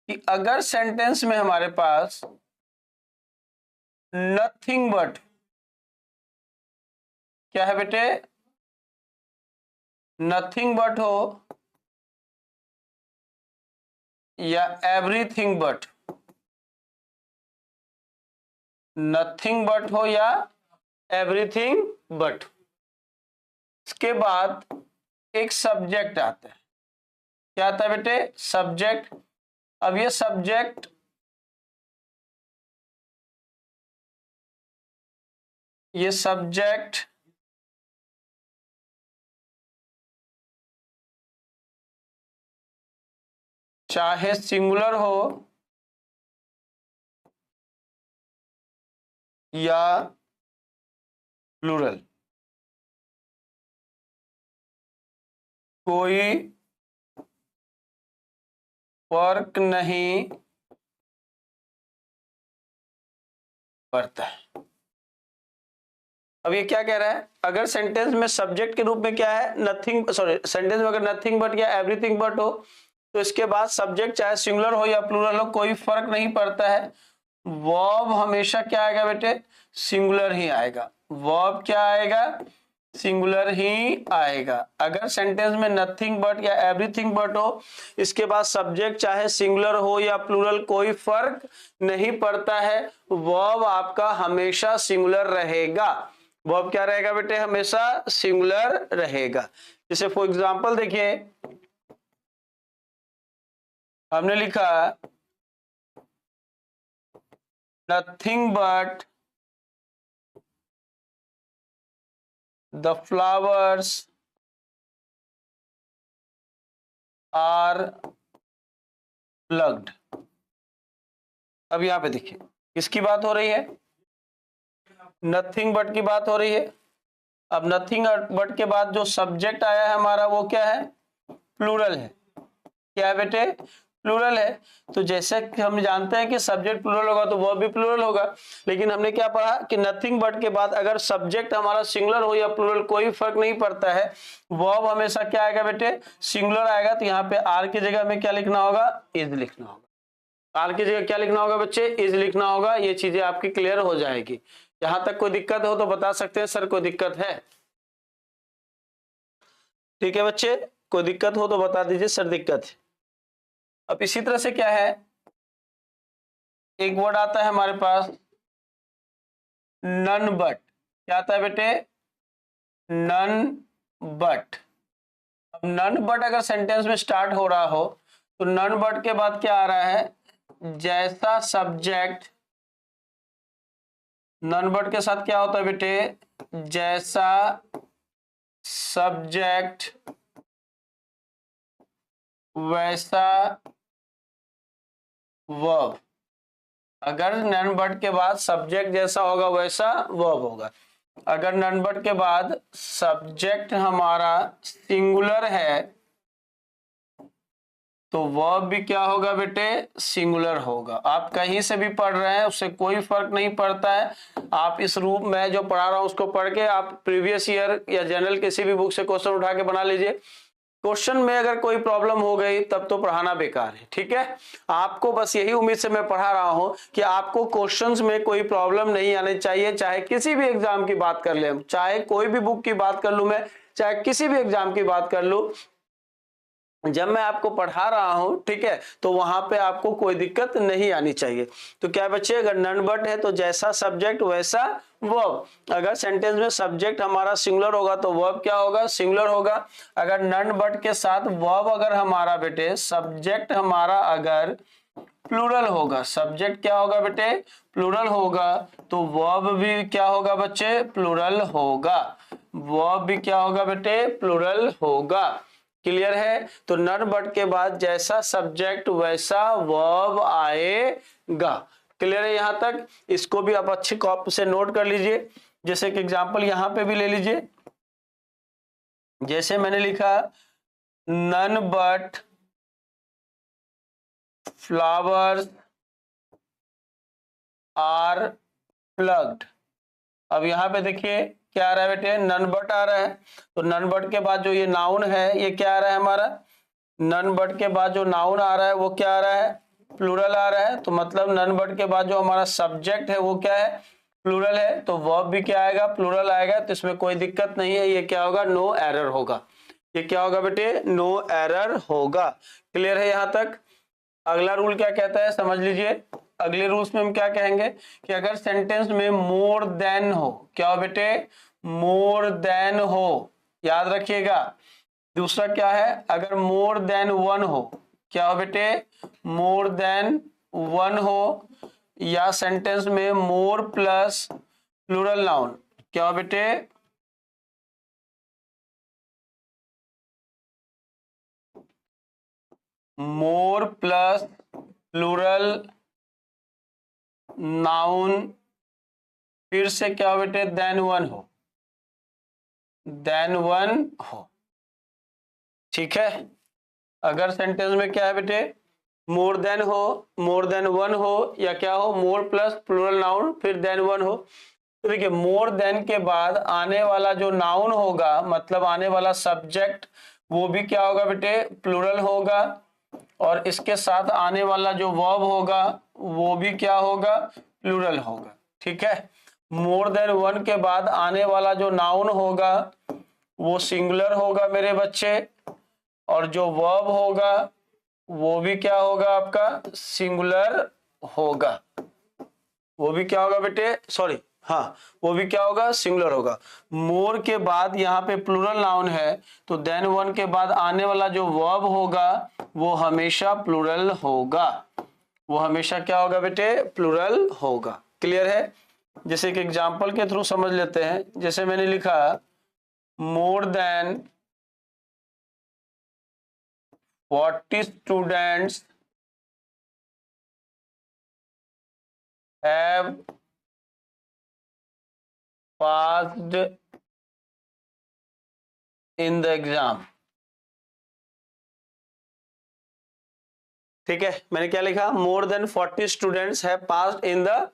कि अगर सेंटेंस में हमारे पास नथिंग बट, क्या है बेटे, नथिंग बट हो या एवरीथिंग बट, नथिंग बट हो या एवरीथिंग बट, इसके बाद एक सब्जेक्ट आता है। क्या आता है बेटे, सब्जेक्ट। अब ये सब्जेक्ट चाहे सिंगुलर हो या प्लूरल, कोई फर्क नहीं पड़ता है। अब ये क्या कह रहा है, अगर सेंटेंस में सब्जेक्ट के रूप में क्या है, नथिंग, सॉरी, सेंटेंस में अगर नथिंग बट या एवरीथिंग बट हो तो इसके बाद सब्जेक्ट चाहे सिंगुलर हो या प्लूरल हो कोई फर्क नहीं पड़ता है, वर्ब हमेशा क्या आएगा बेटे, सिंगुलर ही आएगा। वर्ब क्या आएगा, सिंगुलर ही आएगा। अगर सेंटेंस में नथिंग बट या एवरीथिंग बट हो, इसके बाद सब्जेक्ट चाहे सिंगुलर हो या प्लूरल कोई फर्क नहीं पड़ता है, वर्ब आपका हमेशा सिंगुलर रहेगा। वर्ब क्या रहेगा बेटे, हमेशा सिंगुलर रहेगा। जैसे फॉर एग्जांपल देखिए, हमने लिखा nothing but the flowers are plucked. अब यहां पे देखिए किसकी बात हो रही है, नथिंग बट की बात हो रही है। अब नथिंग बट के बाद जो सब्जेक्ट आया है हमारा वो क्या है, प्लूरल है। क्या है बेटे, प्लूरल है। तो जैसे कि हम जानते हैं कि सब्जेक्ट प्लूरल होगा तो वर्ब भी प्लूरल होगा, लेकिन हमने क्या पढ़ा कि नथिंग बट के बाद अगर सब्जेक्ट हमारा सिंगुलर हो या प्लूरल कोई फर्क नहीं पड़ता है, वर्ब हमेशा क्या आएगा बेटे, सिंगुलर आएगा। तो यहाँ पे आर की जगह में क्या लिखना होगा, इज लिखना होगा। आर की जगह क्या लिखना होगा बच्चे, इज लिखना होगा। ये चीजें आपकी क्लियर हो जाएगी। यहां तक कोई दिक्कत हो तो बता सकते हैं, सर कोई दिक्कत है? ठीक है बच्चे, कोई दिक्कत हो तो बता दीजिए, सर दिक्कत है। अब इसी तरह से क्या है, एक वर्ड आता है हमारे पास नन बट। क्या आता है बेटे, नन बट। अब नन बट अगर सेंटेंस में स्टार्ट हो रहा हो तो नन बट के बाद क्या आ रहा है, जैसा सब्जेक्ट, नन बट के साथ क्या होता है बेटे, जैसा सब्जेक्ट वैसा वर्ब। अगर नन बट के बाद सब्जेक्ट जैसा होगा वैसा वर्ब होगा। अगर नन बट के बाद सब्जेक्ट हमारा सिंगुलर है तो वर्ब भी क्या होगा बेटे, सिंगुलर होगा। आप कहीं से भी पढ़ रहे हैं उससे कोई फर्क नहीं पड़ता है। आप इस रूप में जो पढ़ा रहा हूं उसको पढ़ के आप प्रीवियस ईयर या जनरल किसी भी बुक से क्वेश्चन उठा के बना लीजिए। क्वेश्चन में अगर कोई प्रॉब्लम हो गई तब तो पढ़ाना बेकार है। ठीक है, आपको बस यही उम्मीद से मैं पढ़ा रहा हूं कि आपको क्वेश्चंस में कोई प्रॉब्लम नहीं आनी चाहिए। चाहे किसी भी एग्जाम की बात कर ले, चाहे कोई भी बुक की बात कर लूं मैं, चाहे किसी भी एग्जाम की बात कर लूं, जब मैं आपको पढ़ा रहा हूं, ठीक है, तो वहां पे आपको कोई दिक्कत नहीं आनी चाहिए। तो क्या बच्चे, अगर नन बट है तो जैसा सब्जेक्ट वैसा वर्ब। अगर सेंटेंस में सब्जेक्ट हमारा सिंगुलर होगा तो वर्ब क्या होगा, सिंगुलर होगा। अगर नन बट के साथ वर्ब अगर हमारा बेटे सब्जेक्ट हमारा अगर प्लूरल होगा, सब्जेक्ट क्या होगा बेटे, प्लूरल होगा, तो वर्ब भी क्या होगा बच्चे, प्लूरल होगा। वर्ब भी क्या होगा बेटे, प्लूरल होगा। क्लियर है? तो नन बट के बाद जैसा सब्जेक्ट वैसा वर्ब आएगा। क्लियर है यहां तक? इसको भी आप अच्छी कॉपी से नोट कर लीजिए। जैसे कि एग्जांपल यहां पे भी ले लीजिए, जैसे मैंने लिखा none but flowers are plucked. अब यहां पे देखिए क्या आ रहा है बेटे, नन बट आ रहा है। तो नन बट के बाद जो ये नाउन है ये क्या आ रहा है हमारा, नन बट के बाद जो नाउन आ रहा है वो क्या आ रहा है, प्लूरल आ रहा है, तो मतलब नन बट के बाद जो हमारा सब्जेक्ट है वो क्या है, प्लूरल है, तो वर्ब भी क्या आएगा, प्लूरल आएगा। तो इसमें कोई दिक्कत नहीं है, ये क्या होगा, नो एरर होगा। ये क्या होगा बेटे, नो एरर होगा। क्लियर है यहां तक। अगला रूल क्या कहता है समझ लीजिए। अगले रूल्स में हम क्या कहेंगे कि अगर सेंटेंस में मोर देन हो, क्या हो बेटे, मोर देन हो, याद रखिएगा। दूसरा क्या है, अगर मोर देन वन हो, क्या हो बेटे, मोर देन वन हो, या सेंटेंस में मोर प्लस प्लूरल नाउन, क्या हो बेटे, मोर प्लस प्लूरल नाउन, फिर से क्या हो बेटे, देन वन हो, देन वन हो। ठीक है, अगर सेंटेंस में क्या है बेटे, मोर देन हो, मोर देन वन हो, या क्या हो, मोर प्लस प्लूरल नाउन फिर देन वन हो। तो देखिए मोर देन के बाद आने वाला जो नाउन होगा, मतलब आने वाला सब्जेक्ट, वो भी क्या होगा बेटे, प्लूरल होगा, और इसके साथ आने वाला जो वर्ब होगा वो भी क्या होगा, प्लूरल होगा। ठीक है, मोर देन वन के बाद आने वाला जो नाउन होगा वो सिंगुलर होगा मेरे बच्चे, और जो वर्ब होगा वो भी क्या होगा, आपका सिंगुलर होगा। वो भी क्या होगा बेटे, सॉरी, हाँ, वो भी क्या होगा, सिंगुलर होगा। मोर के बाद यहाँ पे प्लूरल नाउन है, तो देन वन के बाद आने वाला जो वर्ब होगा वो हमेशा प्लूरल होगा, वो हमेशा क्या होगा बेटे, प्लूरल होगा। क्लियर है। जैसे एक एग्जांपल के थ्रू समझ लेते हैं। जैसे मैंने लिखा more than 40 students have passed in the exam. ठीक है, मैंने क्या लिखा, more than 40 students have passed in the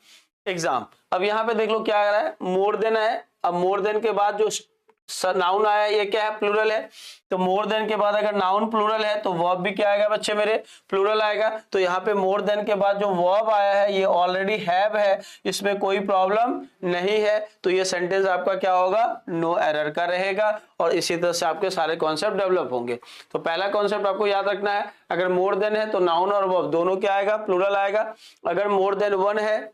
exam. अब यहाँ पे देख लो क्या आ रहा है, मोर देन है। अब मोर देन के बाद जो नाउन आया ये क्या है, प्लूरल है। तो मोर देन के बाद अगर नाउन प्लूरल है तो वर्ब भी क्या आएगा बच्चे मेरे, प्लूरल आएगा। तो यहाँ पे मोर देन के बाद जो वर्ब आया है ये ऑलरेडी हैव है, इसमें कोई प्रॉब्लम नहीं है। तो ये सेंटेंस आपका क्या होगा, नो एरर का रहेगा, और इसी तरह से आपके सारे कॉन्सेप्ट डेवलप होंगे। तो पहला कॉन्सेप्ट आपको याद रखना है, अगर मोर देन है तो नाउन और वर्ब दोनों क्या आएगा, प्लूरल आएगा। अगर मोर देन वन है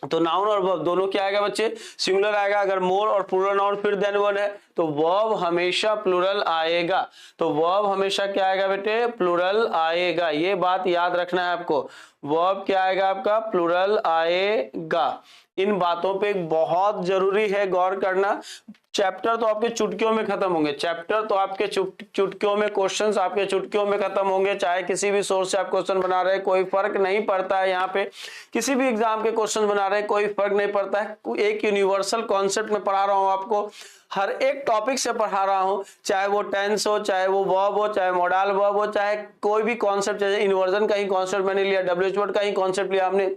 तो नाउन और वर्ब दोनों क्या आएगा बच्चे, सिंगुलर आएगा। अगर मोर और प्लूरल नाउन फिर देन वन है तो वर्ब हमेशा प्लूरल आएगा। तो वर्ब हमेशा क्या आएगा बेटे, प्लूरल आएगा। ये बात याद रखना है आपको, वर्ब क्या आएगा आपका, प्लूरल आएगा। इन बातों पे बहुत जरूरी है गौर करना। चैप्टर तो आपके चुटकियों में खत्म होंगे, चैप्टर तो आपके चुटकियों में, क्वेश्चंस आपके चुटकियों में खत्म होंगे। चाहे किसी भी सोर्स से आप क्वेश्चन बना रहे हैं, कोई फर्क नहीं पड़ता है। यहाँ पे किसी भी एग्जाम के क्वेश्चन बना रहे हैं, कोई फर्क नहीं पड़ता है। एक यूनिवर्सल कॉन्सेप्ट में पढ़ा रहा हूँ आपको, हर एक टॉपिक से पढ़ा रहा हूँ, चाहे वो टेंस हो, चाहे वो वर्ब हो, चाहे मॉडल वर्ब हो, चाहे कोई भी कॉन्सेप्ट, जैसे इन्वर्जन का ही कॉन्सेप्ट मैंने लिया, डब्ल्यूएच वर्ड का ही कॉन्सेप्ट लिया हमने,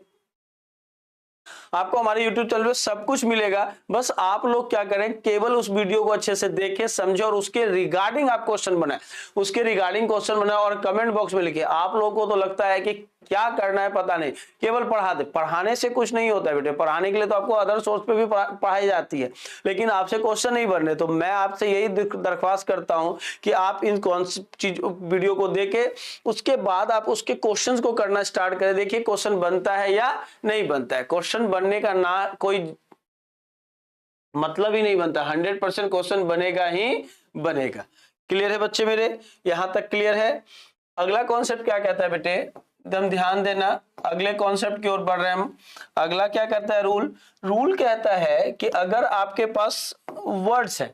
आपको हमारे YouTube चैनल पे सब कुछ मिलेगा। बस आप लोग क्या करें, केवल उस वीडियो को अच्छे से देखें, समझें, और उसके रिगार्डिंग आप क्वेश्चन बनाएं, उसके रिगार्डिंग क्वेश्चन बनाएं और कमेंट बॉक्स में लिखिए। आप लोगों को तो लगता है कि क्या करना है पता नहीं, केवल पढ़ा दे। पढ़ाने से कुछ नहीं होता है बेटे, पढ़ाने के लिए तो आपको अदर सोर्स पे भी पढ़ाई जाती है, लेकिन आपसे क्वेश्चन नहीं बनने। तो मैं आपसे यही दरख्वास्त करता हूं कि आप इन चीज वीडियो को देखें, उसके बाद आप उसके क्वेश्चंस को करना स्टार्ट करें। देखिए क्वेश्चन बनता है या नहीं बनता है। क्वेश्चन बनने का ना कोई मतलब ही नहीं बनता, 100% क्वेश्चन बनेगा ही बनेगा। क्लियर है बच्चे मेरे, यहां तक क्लियर है। अगला कॉन्सेप्ट क्या कहता है बेटे, एकदम ध्यान देना, अगले कॉन्सेप्ट की ओर बढ़ रहे हैं हम। अगला क्या कहता है, रूल। रूल कहता है कि अगर आपके पास वर्ड्स हैं,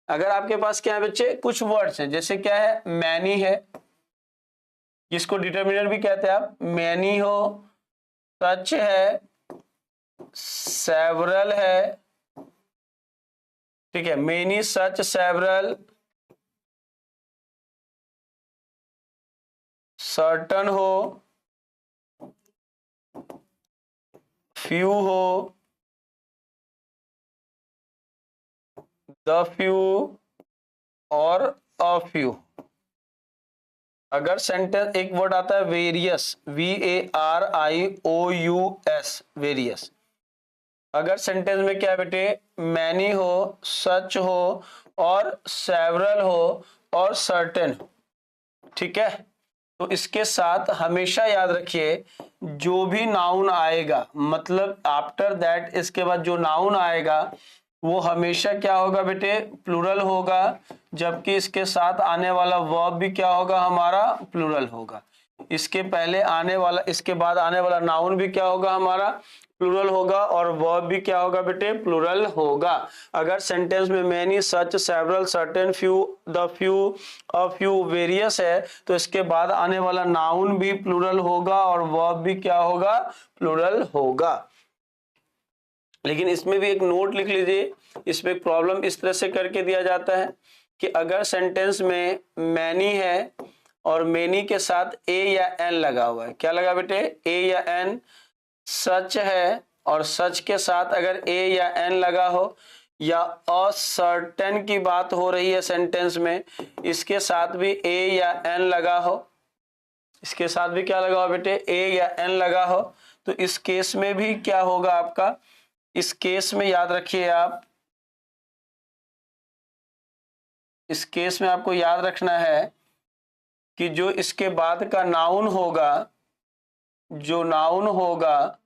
अगर आपके पास क्या है बच्चे, कुछ वर्ड्स हैं, जैसे क्या है, मैनी है, जिसको डिटर्मिनर भी कहते हैं आप, मैनी हो, सच है, सेवरल है, ठीक है, मेनी, सच, सेवरल, सर्टन हो, फ्यू हो, द फ्यू और अ फ्यू। अगर सेंटेंस, एक वर्ड आता है वेरियस, VARIOUS, वेरियस। अगर सेंटेंस में क्या है बेटे, मैनी हो, सच हो और सेवरल हो और सर्टेन हो, ठीक है, तो इसके साथ हमेशा याद रखिए जो भी नाउन आएगा, मतलब आफ्टर दैट, इसके बाद जो नाउन आएगा वो हमेशा क्या होगा बेटे, प्लूरल होगा, जबकि इसके साथ आने वाला वर्ब भी क्या होगा, हमारा प्लूरल होगा। इसके पहले आने वाला, इसके बाद आने वाला नाउन भी क्या होगा, हमारा प्लूरल होगा, और वर्ब भी क्या होगा बेटे, प्लूरल होगा। अगर सेंटेंस में many, such, several, certain, few, the few, a few, various है, तो इसके बाद आने वाला नाउन भी प्लूरल होगा और वर्ब भी क्या होगा, प्लूरल होगा। लेकिन इसमें भी एक नोट लिख लीजिए, इसमें एक प्रॉब्लम इस तरह से करके दिया जाता है कि अगर सेंटेंस में मैनी है और मैनी के साथ ए या एन लगा हुआ है, क्या लगा बेटे, ए या एन, सच है और सच के साथ अगर ए या एन लगा हो, या असर्टेन की बात हो रही है सेंटेंस में, इसके साथ भी ए या एन लगा हो, इसके साथ भी क्या लगा हो बेटे, ए या एन लगा हो, तो इस केस में भी क्या होगा आपका, इस केस में याद रखिए आप, इस केस में आपको याद रखना है कि जो इसके बाद का नाउन होगा, जो नाउन होगा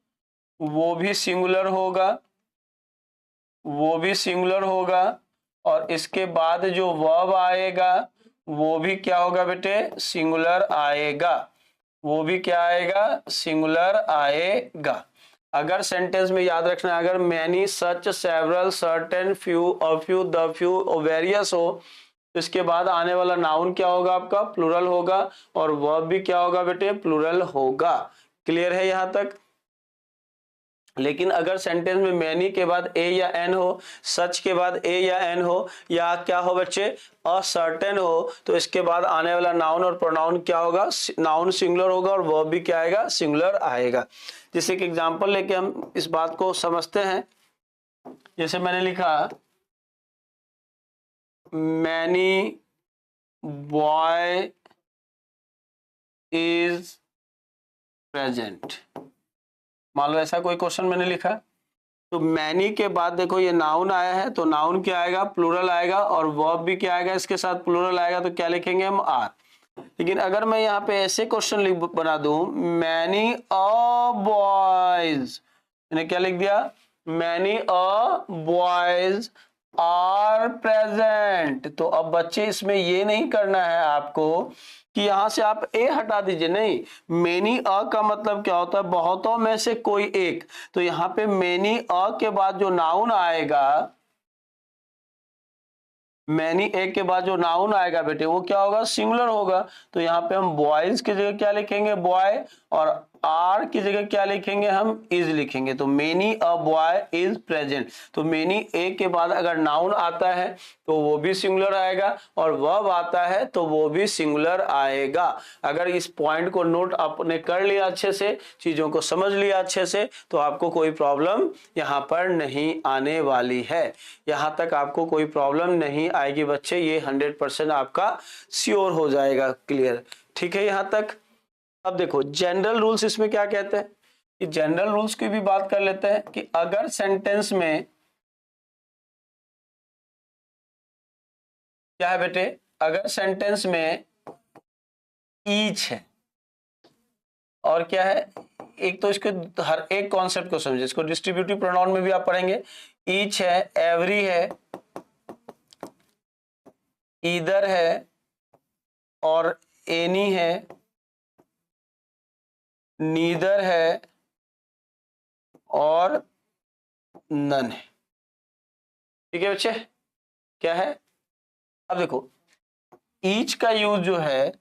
वो भी सिंगुलर होगा, वो भी सिंगुलर होगा, और इसके बाद जो वर्ब आएगा वो भी क्या होगा बेटे, सिंगुलर आएगा, वो भी क्या आएगा, सिंगुलर आएगा। अगर सेंटेंस में याद रखना, अगर many, such, several, certain, few, a few, the few और वेरियस हो, तो इसके बाद आने वाला नाउन क्या होगा आपका, प्लूरल होगा, और वर्ब भी क्या होगा बेटे, प्लूरल होगा। क्लियर है यहां तक। लेकिन अगर सेंटेंस में मैनी के बाद ए या एन हो, सच के बाद ए या एन हो, या क्या हो बच्चे, असर्टेन हो, तो इसके बाद आने वाला नाउन और प्रोनाउन क्या होगा, नाउन सिंगुलर होगा और वर्ब भी क्या आएगा, सिंगुलर आएगा। जैसे कि एग्जांपल लेके हम इस बात को समझते हैं। जैसे मैंने लिखा मैनी बॉय इज प्रेजेंट, मान लो ऐसा कोई क्वेश्चन मैंने लिखा, तो मैनी के बाद देखो ये नाउन आया है, तो नाउन क्या आएगा, प्लूरल आएगा, और वर्ब भी क्या आएगा, इसके साथ प्लूरल आएगा, तो क्या लिखेंगे हम, आर। लेकिन अगर मैं यहाँ पे ऐसे क्वेश्चन बना दूं, मैनी अ बॉयज, मैंने क्या लिख दिया, many a boys are present, तो अब बच्चे इसमें ये नहीं करना है आपको कि यहां से आप ए हटा दीजिए, नहीं, मेनी अ का मतलब क्या होता है, बहुतों में से कोई एक, तो यहाँ पे मेनी अ के बाद जो नाउन आएगा, मैनी एक के बाद जो नाउन आएगा बेटे वो क्या होगा, सिंगुलर होगा, तो यहाँ पे हम बॉयज की जगह क्या लिखेंगे, बॉय, और आर की जगह क्या लिखेंगे, हम इज लिखेंगे, तो many a boy is present. तो मेनी ए के बाद अगर नाउन आता है तो वो भी सिंगुलर आएगा, और वर्ब आता है तो वो भी सिंगुलर आएगा। अगर इस पॉइंट को नोट आपने कर लिया अच्छे से, चीजों को समझ लिया अच्छे से, तो आपको कोई प्रॉब्लम यहाँ पर नहीं आने वाली है, यहाँ तक आपको कोई प्रॉब्लम नहीं आएगी बच्चे, ये 100% आपका श्योर हो जाएगा। क्लियर, ठीक है यहाँ तक। अब देखो जनरल रूल्स इसमें क्या कहते हैं, कि जनरल रूल्स की भी बात कर लेते हैं, कि अगर सेंटेंस में क्या है बेटे, अगर सेंटेंस में ईच है और क्या है, एक तो इसके हर एक कॉन्सेप्ट को समझे, इसको डिस्ट्रीब्यूटिव प्रोनाउन में भी आप पढ़ेंगे, ईच है, एवरी है, ईदर है, और एनी है, नीदर है, और नन है। ठीक है बच्चे, क्या है, अब देखो ईच का यूज जो है,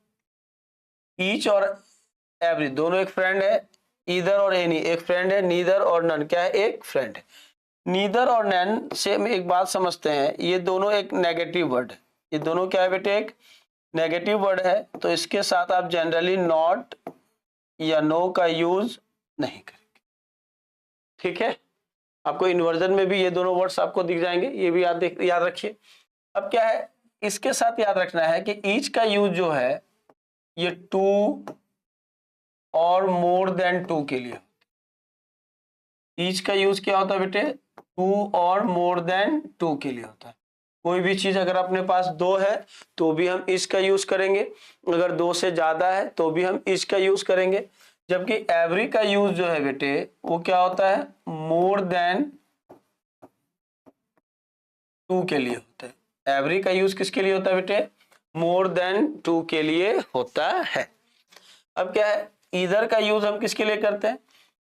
ईच और एवरी दोनों एक फ्रेंड है, ईदर और एनी एक फ्रेंड है, नीदर और नन क्या है, एक फ्रेंड है। नीदर और नन से हम एक बात समझते हैं, ये दोनों एक नेगेटिव वर्ड है, ये दोनों क्या है बेटे, एक नेगेटिव वर्ड है, तो इसके साथ आप जनरली नॉट या नो का यूज नहीं करेंगे। ठीक है, आपको इन्वर्जन में भी ये दोनों वर्ड्स आपको दिख जाएंगे, ये भी याद रखिए। अब क्या है, इसके साथ याद रखना है कि ईच का यूज जो है ये 2 और मोर देन 2 के लिए। ईच का यूज क्या होता है बेटे? 2 और मोर देन 2 के लिए होता है। कोई भी चीज अगर अपने पास 2 है तो भी हम इज का यूज करेंगे, अगर 2 से ज्यादा है तो भी हम इज का यूज करेंगे। जबकि एवरी का यूज जो है बेटे वो क्या होता है? मोर देन 2 के लिए होता है। एवरी का यूज किसके लिए होता है बेटे? मोर देन 2 के लिए होता है। अब क्या है, इधर का यूज हम किसके लिए करते हैं?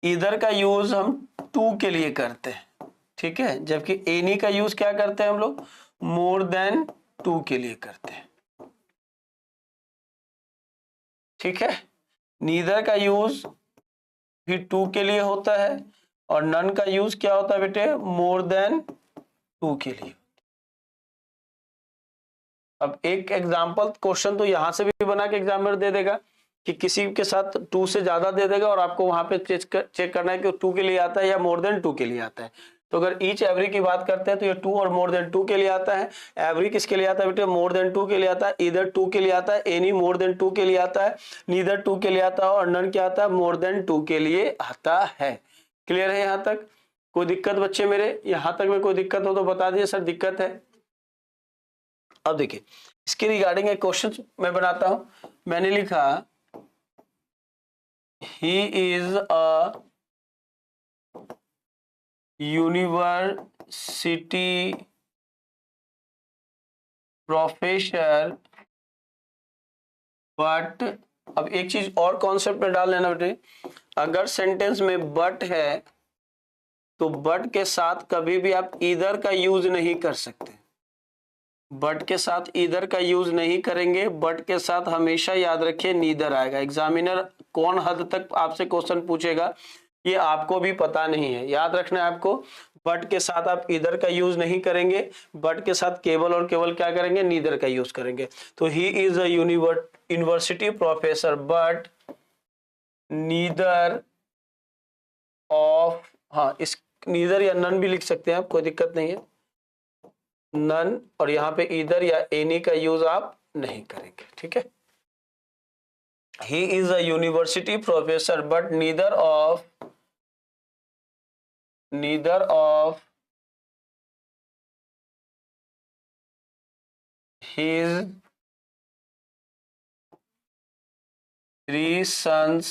इधर का यूज हम 2 के लिए करते हैं, ठीक है। जबकि एनी का यूज क्या करते हैं हम लोग? मोर देन 2 के लिए करते हैं, ठीक है। नीदर का यूज भी 2 के लिए होता है और नन का यूज क्या होता है बेटे? मोर देन 2 के लिए। अब एक एग्जाम्पल क्वेश्चन तो यहां से भी बना के एग्जामिनर दे देगा कि किसी के साथ 2 से ज्यादा दे देगा और आपको वहां पे चेक करना है कि 2 के लिए आता है या मोर देन 2 के लिए आता है। तो अगर ईच एवरी की बात करते हैं तो ये 2 और मोर देन 2 के लिए आता है। एवरी किसके लिए आता है बेटे? मोर देन 2 के लिए आता है। इधर 2 के लिए आता है, एनी मोर देन 2 के लिए आता है, नीदर 2 के लिए आता है और नन क्या आता है? मोर देन 2 के लिए आता है। क्लियर है यहाँ तक? कोई दिक्कत बच्चे मेरे? यहाँ तक में कोई दिक्कत हो तो बता दीजिए सर दिक्कत है। अब देखिए इसके रिगार्डिंग एक क्वेश्चन मैं बनाता हूं। मैंने लिखा he is a university professor but, अब एक चीज और कॉन्सेप्ट में डाल लेना बेटे, अगर सेंटेंस में बट है तो बट के साथ कभी भी आप ईदर का यूज नहीं कर सकते। बट के साथ ईदर का यूज नहीं करेंगे, बट के साथ हमेशा याद रखिए नीदर आएगा। एग्जामिनर कौन हद तक आपसे क्वेश्चन पूछेगा ये आपको भी पता नहीं है, याद रखना है आपको। बट के साथ आप ईदर का यूज नहीं करेंगे, बट के साथ केवल और केवल क्या करेंगे? नीदर का यूज करेंगे। तो he is a university professor but neither of, हाँ इस नीदर या नन भी लिख सकते हैं आप, कोई दिक्कत नहीं है, नन, और यहाँ पे ईदर या एनी का यूज आप नहीं करेंगे, ठीक है। He is a university professor but neither of his 3 sons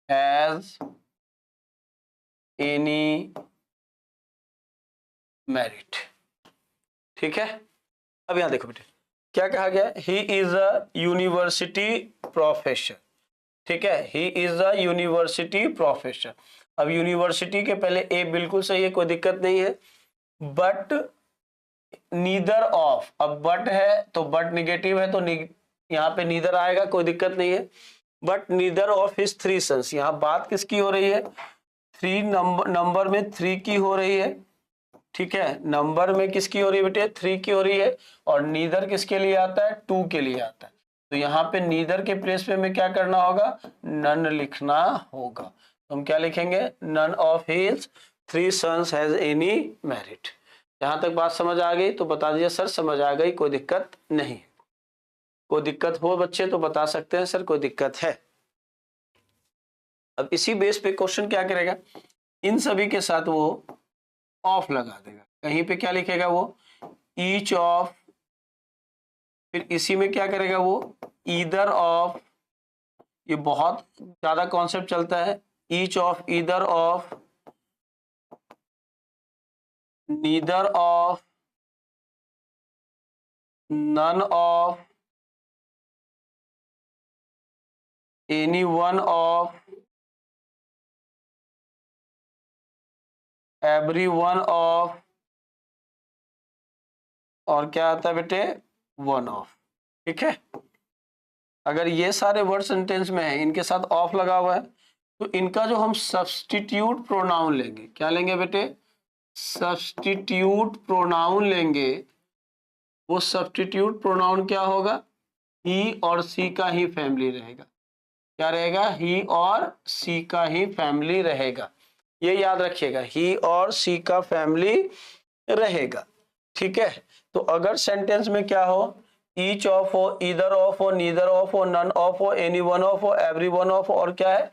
has any merit, ठीक है। अब यहां देखो बेटे क्या कहा गया? He is a university professor, ठीक है। He is a university professor. अब यूनिवर्सिटी के पहले ए बिल्कुल सही है, कोई दिक्कत नहीं है। बट नीदर ऑफ, अब बट है तो बट निगेटिव है तो यहाँ पे नीदर आएगा, कोई दिक्कत नहीं है। But neither of his 3 sons, यहाँ बात किसकी हो रही है? 3 नंबर में 3 की हो रही है, ठीक है। नंबर में किसकी हो रही है बेटे? 3 की हो रही है। और नीदर किसके लिए आता है? 2 के लिए आता है। तो यहाँ पे नीदर के प्लेस पे हमें क्या करना होगा? नन लिखना होगा। तो हम क्या लिखेंगे? None of his 3 sons has any merit. यहां तक बात समझ आ गई तो बता दीजिए सर समझ आ गई, कोई दिक्कत नहीं। कोई दिक्कत हो बच्चे तो बता सकते हैं सर कोई दिक्कत है। अब इसी बेस पे क्वेश्चन क्या करेगा? इन सभी के साथ वो ऑफ लगा देगा। कहीं पे क्या लिखेगा वो? ईच ऑफ, फिर इसी में क्या करेगा वो? ईदर ऑफ, ये बहुत ज्यादा कॉन्सेप्ट चलता है। Each of, either of, neither of, none of, any one of, every one of, और क्या आता है बेटे? वन ऑफ, ठीक है। अगर ये सारे वर्ड सेंटेंस में है, इनके साथ ऑफ लगा हुआ है, तो इनका जो हम सब्स्टिट्यूट प्रोनाउन लेंगे, क्या लेंगे बेटे? सब्स्टिट्यूट प्रोनाउन लेंगे। वो सब्स्टिट्यूट प्रोनाउन क्या होगा? ही और सी का ही फैमिली रहेगा। क्या रहेगा? ही और सी का ही फैमिली रहेगा, ये याद रखिएगा, ही और सी का फैमिली रहेगा, ठीक है। तो अगर सेंटेंस में क्या हो? ईच ऑफ हो, ईदर ऑफ हो, नीदर ऑफ हो, नन ऑफ हो, एनी वन ऑफ हो, एवरी वन ऑफ हो और क्या है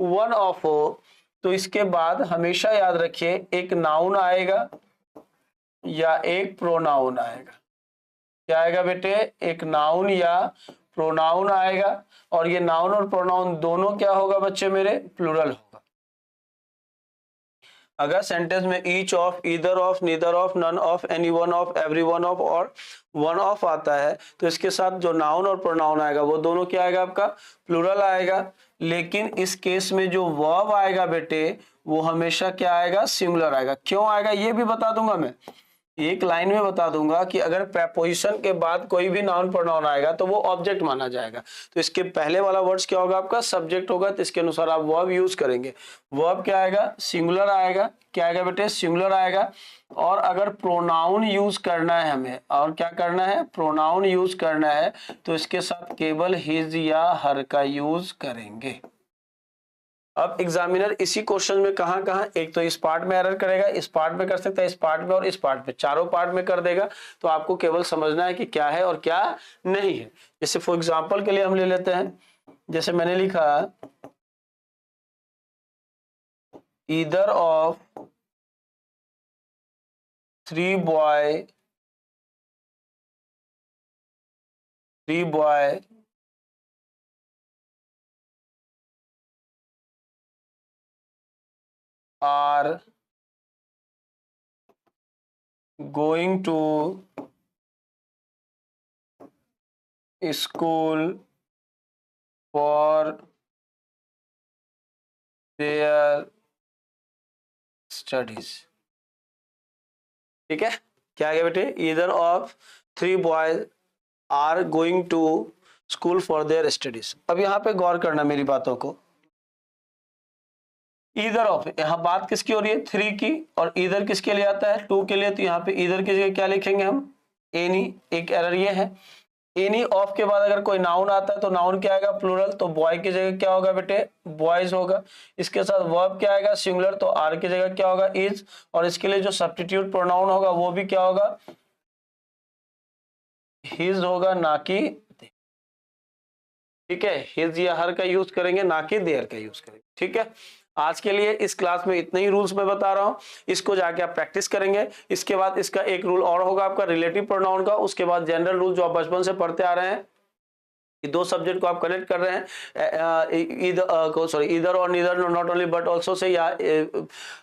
वन ऑफ हो, तो इसके बाद हमेशा याद रखिए एक नाउन आएगा या एक प्रोनाउन आएगा। क्या आएगा बेटे? एक नाउन या प्रोनाउन आएगा, और ये नाउन और प्रोनाउन दोनों क्या होगा बच्चे मेरे? प्लूरल होगा। अगर सेंटेंस में each of, either of, neither of, none of, any one of, every one of और वन ऑफ आता है, तो इसके साथ जो नाउन और प्रोनाउन आएगा वो दोनों क्या आएगा? आपका प्लूरल आएगा। लेकिन इस केस में जो वर्ब आएगा बेटे वो हमेशा क्या आएगा? सिंगुलर आएगा। क्यों आएगा ये भी बता दूंगा मैं, एक लाइन में बता दूंगा कि अगर प्रेपोजिशन के बाद कोई भी नाउन प्रोनाउन आएगा तो वो ऑब्जेक्ट माना जाएगा। तो इसके पहले वाला वर्ड्स क्या होगा? आपका सब्जेक्ट होगा, तो इसके अनुसार आप वर्ब यूज करेंगे। वर्ब क्या आएगा? सिंगुलर आएगा। क्या आएगा बेटे? सिंगुलर आएगा। और अगर प्रोनाउन यूज करना है हमें, और क्या करना है? प्रोनाउन यूज करना है, तो इसके साथ केवल हिज या हर का यूज करेंगे। अब एग्जामिनर इसी क्वेश्चन में कहां कहां, एक तो इस पार्ट में एरर करेगा, इस पार्ट में कर सकता है, इस पार्ट में और इस पार्ट में, चारों पार्ट में कर देगा। तो आपको केवल समझना है कि क्या है और क्या नहीं है। जैसे फॉर एग्जांपल के लिए हम ले लेते हैं, जैसे मैंने लिखा either of 3 boy are going to school for their studies। ठीक है, क्या है बेटे? Either of 3 boys are going to school for their studies. अब यहाँ पे गौर करना मेरी बातों को, ईदर ऑफ, यहाँ बात किसकी हो रही है? 3 की, और ईदर किसके लिए आता है? 2 के लिए। तो यहाँ पे ईदर की जगह क्या लिखेंगे हम? एनी। एक एरर ये है, एनी ऑफ के बाद अगर कोई नाउन आता है तो नाउन क्या आएगा? प्लूरल। तो बॉय की जगह क्या होगा बेटे? बॉयज होगा। इसके साथ वर्ब क्या आएगा? सिंगुलर। तो आर की जगह क्या होगा? इज। और इसके लिए जो सब्स्टिट्यूट प्रोनाउन होगा वो भी क्या होगा? हिज होगा, ना कि। ठीक है, हिज या हर का यूज करेंगे, ना कि देयर का यूज करेंगे। ठीक है, आज के लिए इस क्लास में इतने ही रूल्स मैं बता रहा हूं, इसको जाके आप प्रैक्टिस करेंगे। इसके बाद इसका एक रूल और होगा आपका रिलेटिव प्रोनाउन का, उसके बाद जनरल रूल जो आप बचपन से पढ़ते आ रहे हैं, दो सब्जेक्ट को आप कनेक्ट कर रहे हैं, ईदर और neither, not only but also say, या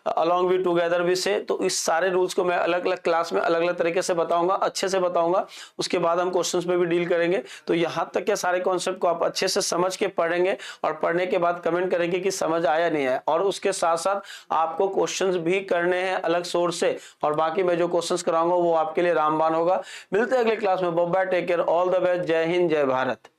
अलोंग विद, टुगेदर विद से। तो इस सारे रूल्स को मैं अलग अलग क्लास में अलग अलग तरीके से बताऊंगा, अच्छे से बताऊंगा। उसके बाद हम क्वेश्चंस पे भी डील करेंगे। तो यहाँ तक के सारे कॉन्सेप्ट को आप अच्छे से समझ के पढ़ेंगे, और पढ़ने के बाद कमेंट करेंगे कि समझ आया नहीं आया। और उसके साथ साथ आपको क्वेश्चंस भी करने हैं अलग सोर्स से, और बाकी मैं जो क्वेश्चंस कराऊंगा वो आपके लिए रामबाण होगा। मिलते हैं अगले क्लास में। Bye bye, take care, all the best, जय हिंद, जय भारत।